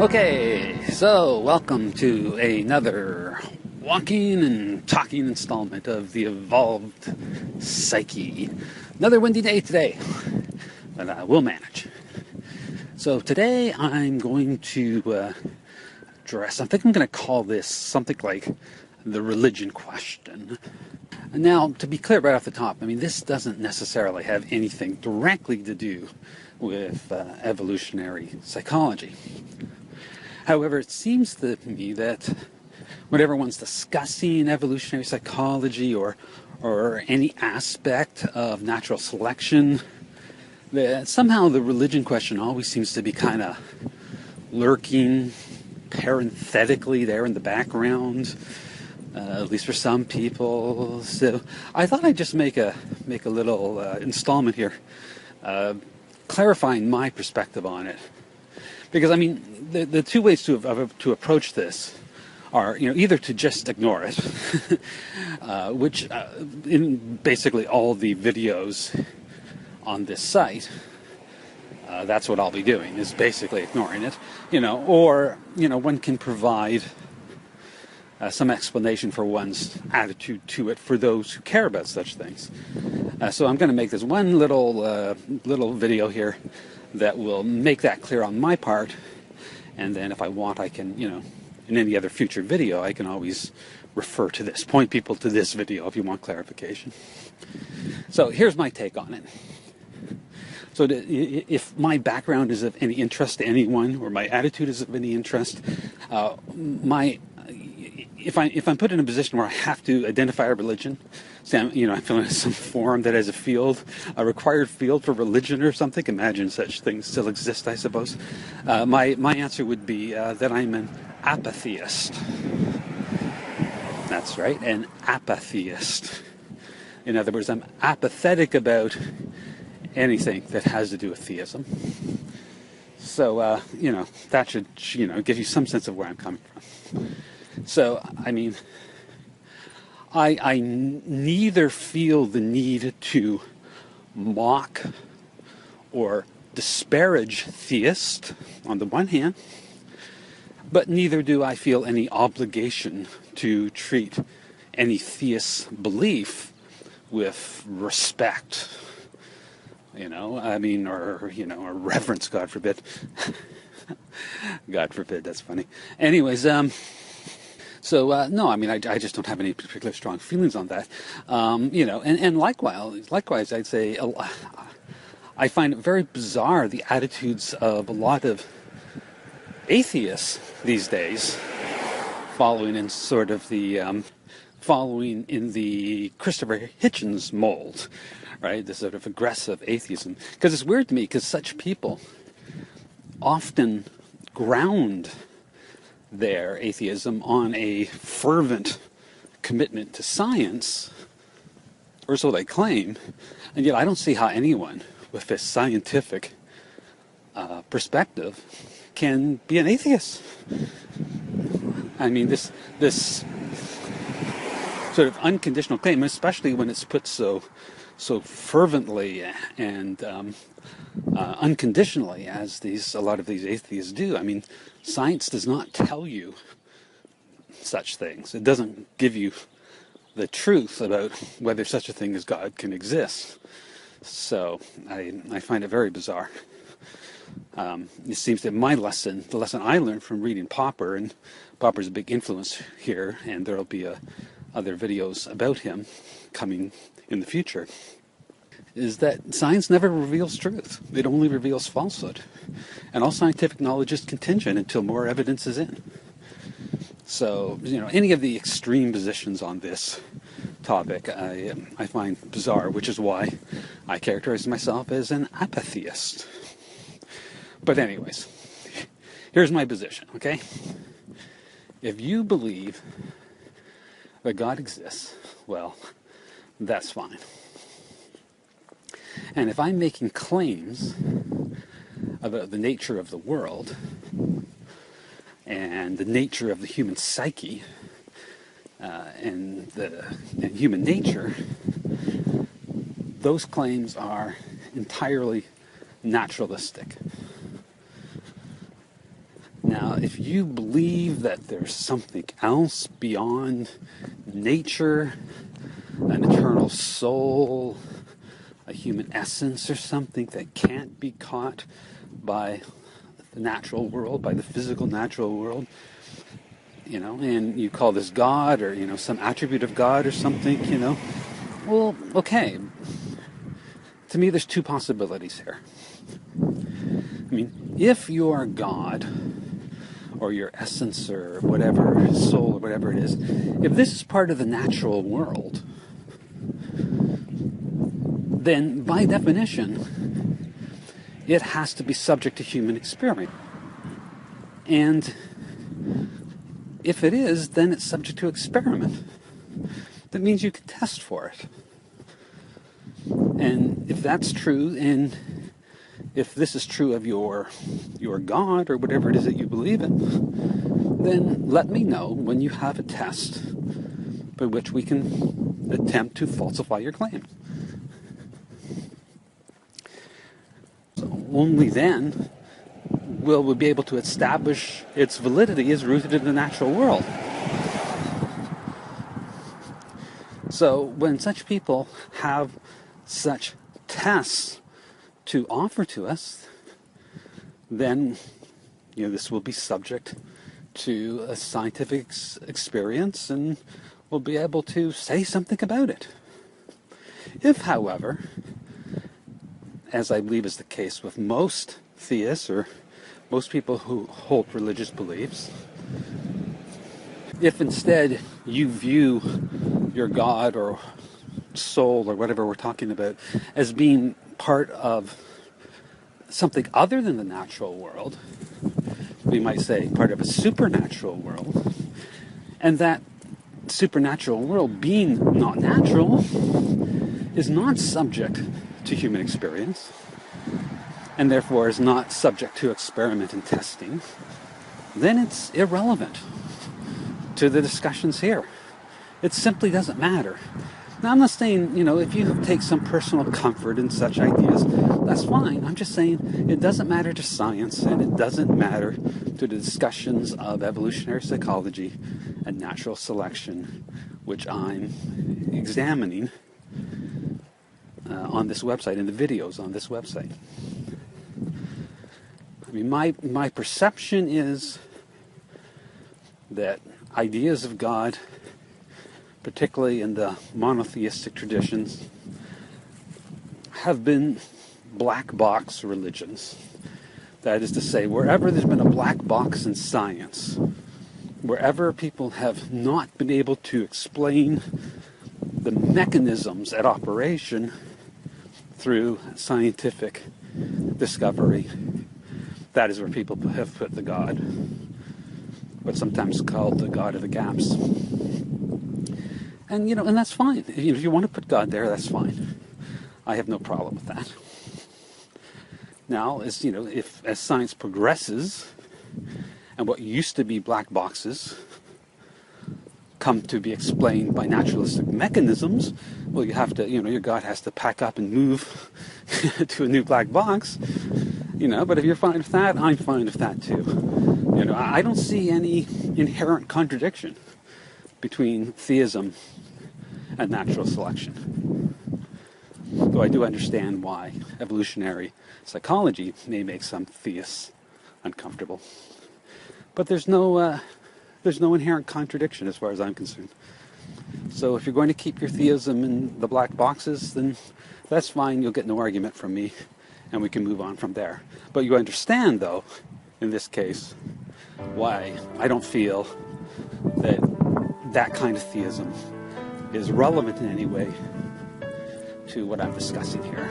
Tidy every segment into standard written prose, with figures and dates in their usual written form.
Okay, so welcome to another walking and talking installment of the Evolved Psyche. Another windy day today, but we'll manage. So today I'm going to address, I think I'm going to call this something like the religion question. Now, to be clear right off the top, I mean, this doesn't necessarily have anything directly to do with evolutionary psychology. However, it seems to me that whenever one's discussing evolutionary psychology or any aspect of natural selection, that somehow the religion question always seems to be kind of lurking parenthetically there in the background, at least for some people. So I thought I'd just make a little installment here, clarifying my perspective on it. Because, I mean, the two ways to approach this are, either to just ignore it, which in basically all the videos on this site, that's what I'll be doing, is basically ignoring it, or, one can provide some explanation for one's attitude to it for those who care about such things. So I'm going to make this one little video here that will make that clear on my part, and then if I want, I can, in any other future video, I can always refer to this, point people to this video if you want clarification. So here's my take on it. So if my background is of any interest to anyone, or my attitude is of any interest, if I'm put in a position where I have to identify a religion, say I'm filling in some form that has a required field for religion or something. Imagine such things still exist, I suppose. My answer would be that I'm an apatheist. That's right, an apatheist. In other words, I'm apathetic about anything that has to do with theism. So, that should, give you some sense of where I'm coming from. So, I mean, I neither feel the need to mock or disparage theists on the one hand, but neither do I feel any obligation to treat any theist's belief with respect, or reverence, God forbid. God forbid, that's funny. Anyways, So, no, I mean, I just don't have any particular strong feelings on that. And likewise, I'd say I find it very bizarre the attitudes of a lot of atheists these days, following in the Christopher Hitchens mold, right? This sort of aggressive atheism. Because it's weird to me, because such people often ground their atheism on a fervent commitment to science, or so they claim, and yet I don't see how anyone with a scientific perspective can be an atheist. I mean, this sort of unconditional claim, especially when it's put so fervently and unconditionally as a lot of these atheists do. I mean, science does not tell you such things. It doesn't give you the truth about whether such a thing as God can exist. So I find it very bizarre. It seems that the lesson I learned from reading Popper, and Popper's a big influence here, and there'll be other videos about him coming in the future, is that science never reveals truth. It only reveals falsehood. And all scientific knowledge is contingent until more evidence is in. So, any of the extreme positions on this topic I find bizarre, which is why I characterize myself as an apatheist. But anyways, here's my position, okay? If you believe that God exists, well, that's fine. And if I'm making claims about the nature of the world and the nature of the human psyche and human nature, those claims are entirely naturalistic. Now, if you believe that there's something else beyond nature, an eternal soul, a human essence or something that can't be caught by the natural world, by the physical natural world, and you call this God or, some attribute of God or something, well, okay. To me, there's two possibilities here. I mean, if you are God, or your essence, or whatever, soul, or whatever it is, if this is part of the natural world, then by definition, it has to be subject to human experience. And if it is, then it's subject to experiment. That means you can test for it. And if that's true, and if this is true of your God or whatever it is that you believe in, then let me know when you have a test by which we can attempt to falsify your claim. So only then will we be able to establish its validity as rooted in the natural world. So when such people have such tests to offer to us, then this will be subject to a scientific experience, and we'll be able to say something about it. If, however, as I believe is the case with most theists or most people who hold religious beliefs, if instead you view your God or soul or whatever we're talking about as being part of something other than the natural world, we might say part of a supernatural world, and that supernatural world being not natural is not subject to human experience, and therefore is not subject to experiment and testing, then it's irrelevant to the discussions here. It simply doesn't matter. Now, I'm not saying, if you take some personal comfort in such ideas, that's fine. I'm just saying it doesn't matter to science, and it doesn't matter to the discussions of evolutionary psychology and natural selection, which I'm examining on this website, in the videos on this website. I mean, my perception is that ideas of God, particularly in the monotheistic traditions, have been black box religions. That is to say, wherever there's been a black box in science, wherever people have not been able to explain the mechanisms at operation through scientific discovery, that is where people have put the God, what's sometimes called the God of the gaps. And, and that's fine. If you want to put God there, that's fine. I have no problem with that. Now, as science progresses, and what used to be black boxes come to be explained by naturalistic mechanisms, well, you have to, your God has to pack up and move to a new black box, but if you're fine with that, I'm fine with that too. I don't see any inherent contradiction between theism and natural selection. Though I do understand why evolutionary psychology may make some theists uncomfortable. But there's no inherent contradiction as far as I'm concerned. So if you're going to keep your theism in the black boxes, then that's fine. You'll get no argument from me, and we can move on from there. But you understand, though, in this case, why I don't feel that kind of theism is relevant in any way to what I'm discussing here.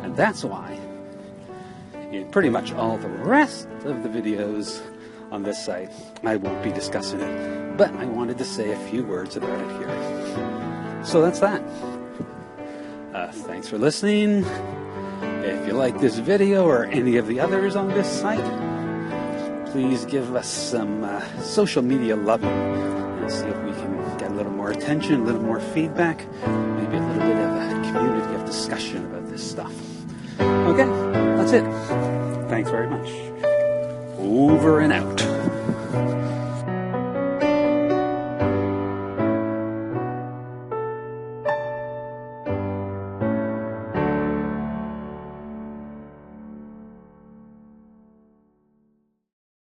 And that's why in pretty much all the rest of the videos on this site, I won't be discussing it. But I wanted to say a few words about it here. So that's that. Thanks for listening. If you like this video or any of the others on this site, please give us some social media loving and see if we can get a little more attention, a little more feedback, maybe a little bit of a community of discussion about this stuff. Okay, that's it. Thanks very much. over and out.